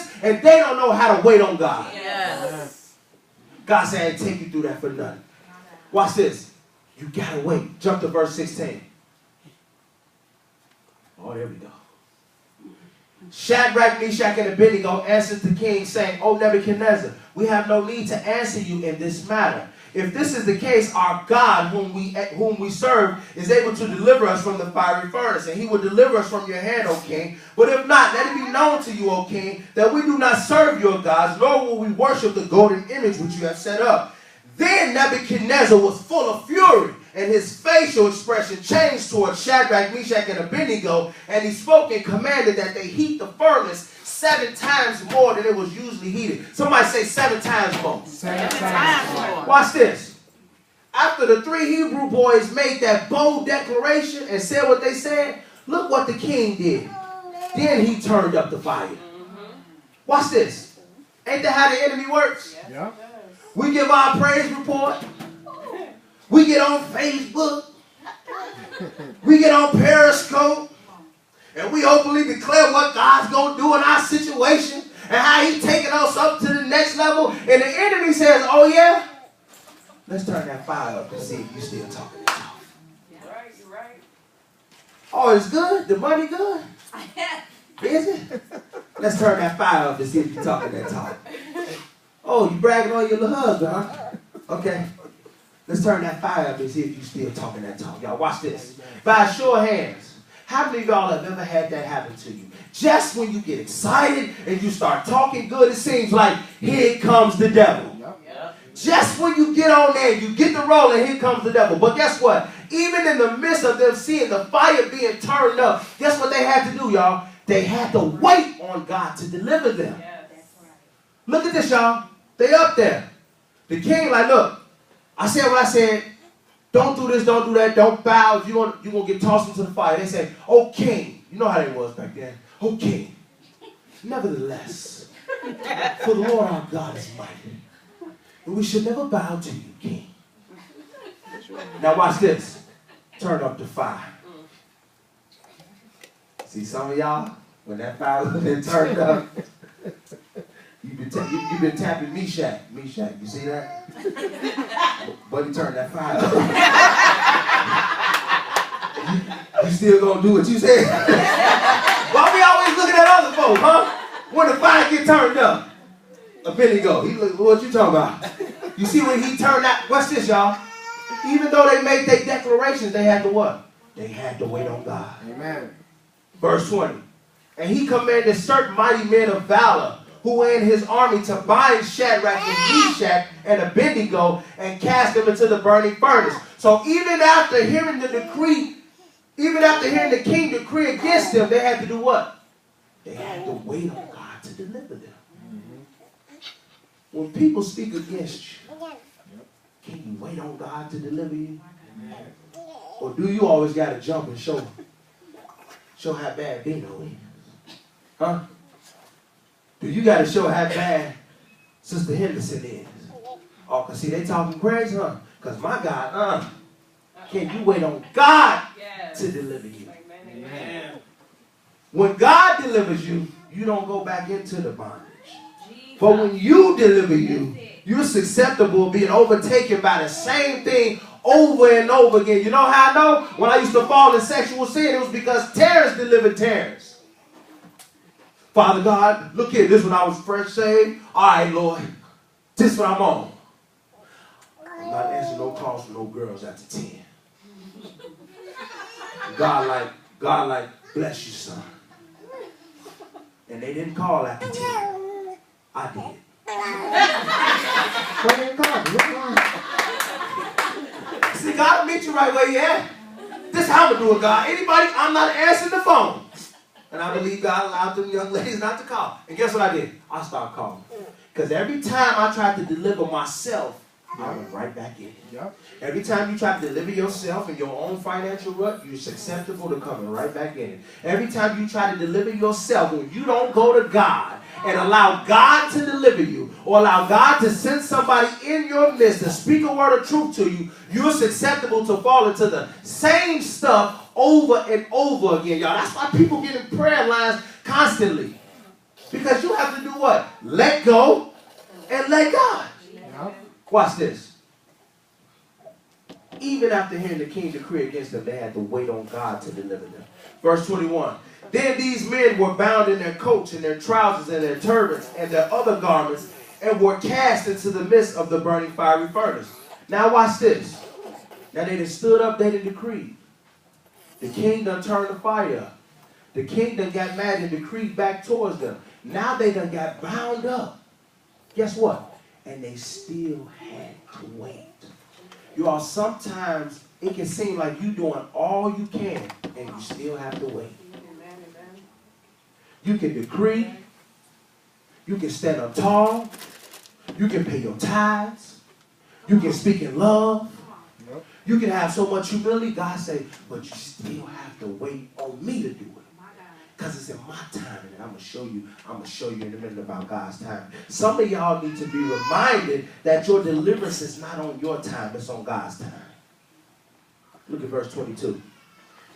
this, and they don't know how to wait on God. Yes. God said, I ain't take you through that for nothing. Watch this. You got to wait. Jump to verse 16. Oh, there we go. Shadrach, Meshach, and Abednego answered the king, saying, O Nebuchadnezzar, we have no need to answer you in this matter. If this is the case, our God, whom we serve, is able to deliver us from the fiery furnace, and he will deliver us from your hand, O king. But if not, let it be known to you, O king, that we do not serve your gods, nor will we worship the golden image which you have set up. Then Nebuchadnezzar was full of fury, and his facial expression changed towards Shadrach, Meshach, and Abednego, and he spoke and commanded that they heat the furnace 7 times more than it was usually heated. Somebody say 7 times more. 7 times more. Watch this. After the 3 Hebrew boys made that bold declaration and said what they said, look what the king did. Then he turned up the fire. Watch this. Ain't that how the enemy works? Yeah. We give our praise report. We get on Facebook. We get on Periscope. And we openly declare what God's going to do in our situation and how he's taking us up to the next level. And the enemy says, oh yeah? Let's turn that fire up and see if you're still talking that talk. Right, you're right. Oh, it's good? The money good? Is it? Let's turn that fire up and see if you're talking that talk. Oh, you bragging on your little husband, huh? Okay. Let's turn that fire up and see if you're still talking that talk. Y'all, watch this. By a show of hands, how many of y'all have ever had that happen to you? Just when you get excited and you start talking good, it seems like here comes the devil. Yep. Just when you get on there and you get the roll and here comes the devil. But guess what? Even in the midst of them seeing the fire being turned up, guess what they had to do, y'all? They had to wait on God to deliver them. Yes, that's right. Look at this, y'all. They up there. The king like, look, I said what I said. Don't do this, don't do that, don't bow. If you're going to get tossed into the fire. They say, oh, king. You know how they was back then. Oh, king. Nevertheless, for the Lord our God is mighty. And we should never bow to you, king. Now watch this. Turn up the fire. See, some of y'all, when that fire has been turned up, you've been tapping Meshach. Meshach, you see that? But he turned that fire up. You still gonna do what you said? Why we always looking at other folks, huh? When the fire get turned up. Abednego, he look, what you talking about? You see when he turned that, what's this, y'all? Even though they made their declarations, they had to what? They had to wait on God. Amen. Verse 20. And he commanded certain mighty men of valor who were in his army to bind Shadrach and Meshach and Abednego and cast them into the burning furnace. So even after hearing the decree, even after hearing the king decree against them, they had to do what? They had to wait on God to deliver them. When people speak against you, can you wait on God to deliver you? Or do you always got to jump and show how bad Bino is? Huh? Do you got to show how bad Sister Henderson is? Oh, because see, they talking crazy, huh? Because my God, can you wait on God to deliver you? Amen. When God delivers you, you don't go back into the bondage. But when you deliver you, you're susceptible to being overtaken by the same thing over and over again. You know how I know? When I used to fall in sexual sin, it was because Terrence delivered Terrence. Father God, look here, this when I was first saved. All right, Lord, this what I'm on. I'm not answering no calls from no girls after 10. God like, bless you, son. And they didn't call after 10. I did. See, God will meet you right where you at. This is how I'm going to do it, God. Anybody, I'm not answering the phone. And I believe God allowed them young ladies not to call. And guess what I did? I started calling. Because every time I tried to deliver myself, I went right back in. Yep. Every time you try to deliver yourself in your own financial rut, you're susceptible to coming right back in. Every time you try to deliver yourself, when you don't go to God and allow God to deliver you, or allow God to send somebody in your midst to speak a word of truth to you, you're susceptible to fall into the same stuff over and over again, y'all. That's why people get in prayer lines constantly. Because you have to do what? Let go and let God. Yep. Watch this. Even after hearing the king decree against them, they had to wait on God to deliver them. Verse 21. Then these men were bound in their coats and their trousers and their turbans and their other garments and were cast into the midst of the burning fiery furnace. Now watch this. Now they done stood up, they done decreed. The king done turned the fire up. The king done got mad and decreed back towards them. Now they done got bound up. Guess what? And they still had to wait. You all, sometimes it can seem like you're doing all you can and you still have to wait. You can decree. You can stand up tall. You can pay your tithes. You can speak in love. Yep. You can have so much humility. God say, but you still have to wait on me to do it. Because it's in my timing, and I'm going to show you in a minute about God's time. Some of y'all need to be reminded that your deliverance is not on your time, it's on God's time. Look at verse 22.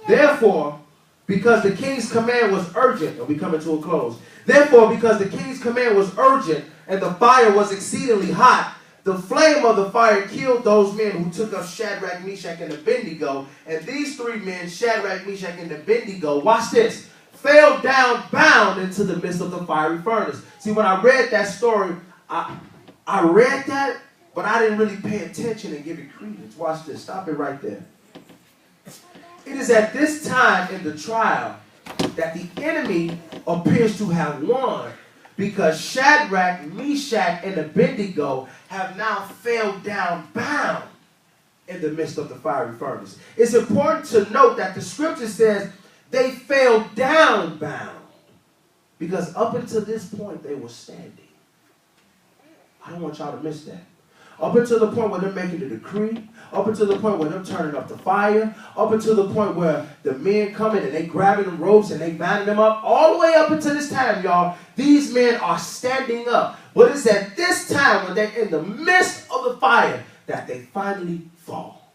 Therefore, because the king's command was urgent, and we coming to a close. Therefore, because the king's command was urgent, and the fire was exceedingly hot, the flame of the fire killed those men who took up Shadrach, Meshach, and Abednego. And these three men, Shadrach, Meshach, and Abednego, watch this, fell down bound into the midst of the fiery furnace. See, when I read that story, I read that, but I didn't really pay attention and give it credence. Watch this. Stop it right there. It is at this time in the trial that the enemy appears to have won, because Shadrach, Meshach, and Abednego have now fell down bound in the midst of the fiery furnace. It's important to note that the scripture says they fell down bound, because up until this point they were standing. I don't want y'all to miss that. Up until the point where they're making the decree, up until the point where they're turning up the fire, up until the point where the men come in and they grabbing them ropes and they binding them up, all the way up until this time, y'all, these men are standing up. But it's at this time when they're in the midst of the fire that they finally fall.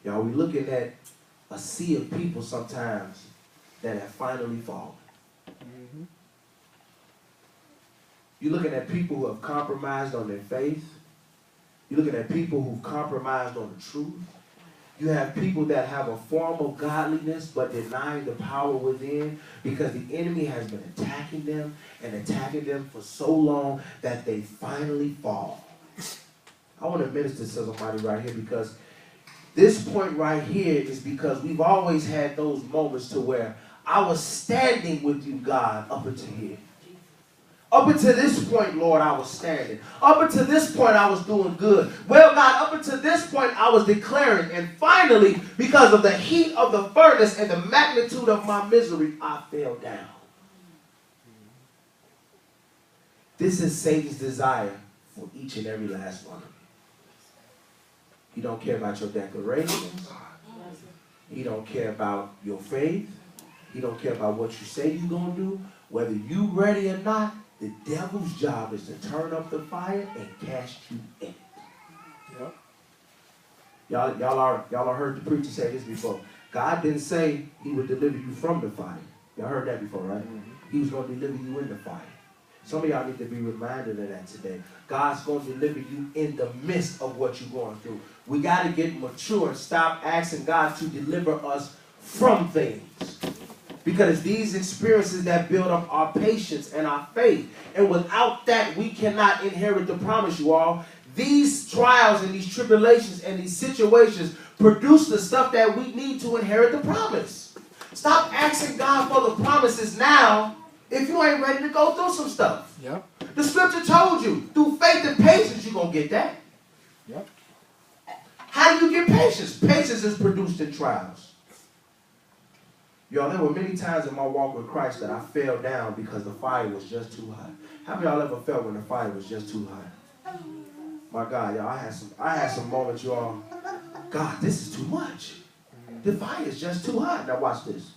Y'all, we're looking at a sea of people sometimes that have finally fallen. Mm-hmm. You're looking at people who have compromised on their faith. You're looking at people who've compromised on the truth. You have people that have a form of godliness but denying the power within, because the enemy has been attacking them and attacking them for so long that they finally fall. I want to minister to somebody right here, because this point right here is because we've always had those moments to where I was standing with you, God, up until here. Up until this point, Lord, I was standing. Up until this point, I was doing good. Well, God, up until this point, I was declaring. And finally, because of the heat of the furnace and the magnitude of my misery, I fell down. This is Satan's desire for each and every last one of you. He don't care about your declarations. He don't care about your faith. He don't care about what you say you're going to do. Whether you ready or not, the devil's job is to turn up the fire and cast you in it. Yep. Y'all heard the preacher say this before. God didn't say he would deliver you from the fire. Y'all heard that before, right? Mm-hmm. He was going to deliver you in the fire. Some of y'all need to be reminded of that today. God's going to deliver you in the midst of what you're going through. We got to get mature and stop asking God to deliver us from things. Because it's these experiences that build up our patience and our faith. And without that, we cannot inherit the promise, you all. These trials and these tribulations and these situations produce the stuff that we need to inherit the promise. Stop asking God for the promises now if you ain't ready to go through some stuff. Yep. The scripture told you, through faith and patience, you're going to get that. Yep. How do you get patience? Patience is produced in trials. Y'all, there were many times in my walk with Christ that I fell down because the fire was just too hot. How many of y'all ever felt when the fire was just too hot? My God, y'all, I had some moments, y'all. God, this is too much. The fire is just too hot. Now watch this.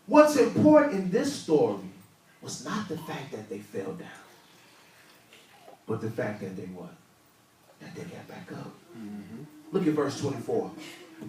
What's important in this story was not the fact that they fell down, but the fact that they what? That they got back up. Mm-hmm. Look at verse 24.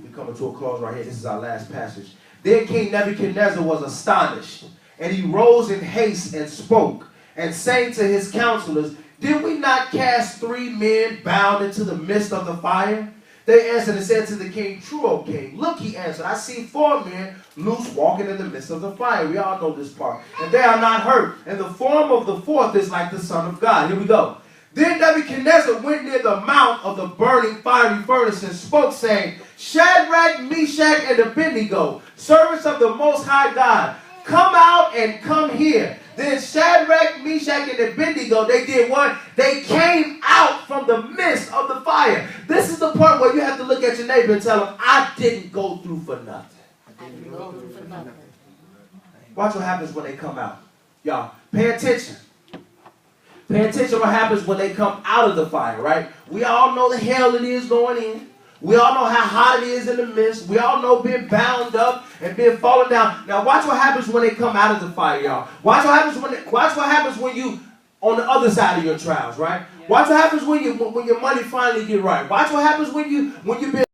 We're coming to a close right here. This is our last passage. Then King Nebuchadnezzar was astonished, And he rose in haste and spoke, and saying to his counselors, did we not cast 3 men bound into the midst of the fire? They answered and said to the king, true, O king. Look, he answered, I see 4 men loose walking in the midst of the fire. We all know this part. And they are not hurt. And the form of the 4th is like the Son of God. Here we go. Then Nebuchadnezzar went near the mount of the burning fiery furnace and spoke, saying, Shadrach, Meshach, and Abednego, servants of the Most High God, come out and come here. Then Shadrach, Meshach, and Abednego, they did what? They came out from the midst of the fire. This is the part where you have to look at your neighbor and tell him, I didn't go through for nothing. I didn't go through for nothing. Watch what happens when they come out. Y'all, pay attention. Pay attention what happens when they come out of the fire, right? We all know the hell it is going in. We all know how hot it is in the midst. We all know being bound up and being fallen down. Now watch what happens when they come out of the fire, y'all. Watch what happens when you on the other side of your trials, right? Yeah. Watch what happens when your money finally get right. Watch what happens when you've been